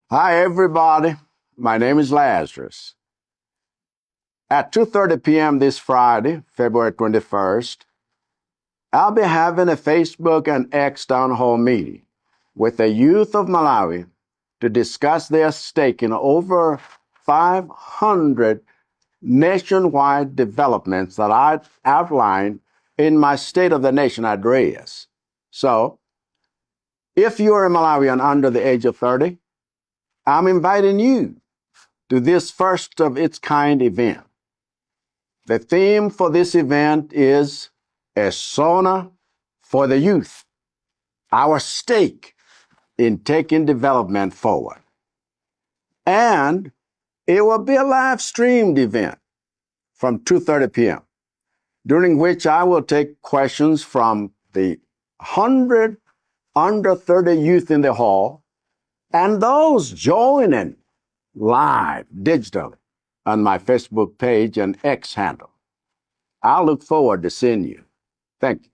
Hi, everybody. My name is Lazarus. At 2:30 p.m. this Friday, February 21st, I'll be having a Facebook and X town hall meeting with the youth of Malawi to discuss their stake in over 500 nationwide developments that I outlined in my State of the Nation address. So, if you're a Malawian under the age of 30, I'm inviting you to this first of its kind event. The theme for this event is a Sona for the youth, our stake in taking development forward. And it will be a live streamed event from 2:30 p.m., during which I will take questions from the 100 under 30 youth in the hall and those joining live digitally on my Facebook page and X handle. I look forward to seeing you. Thank you.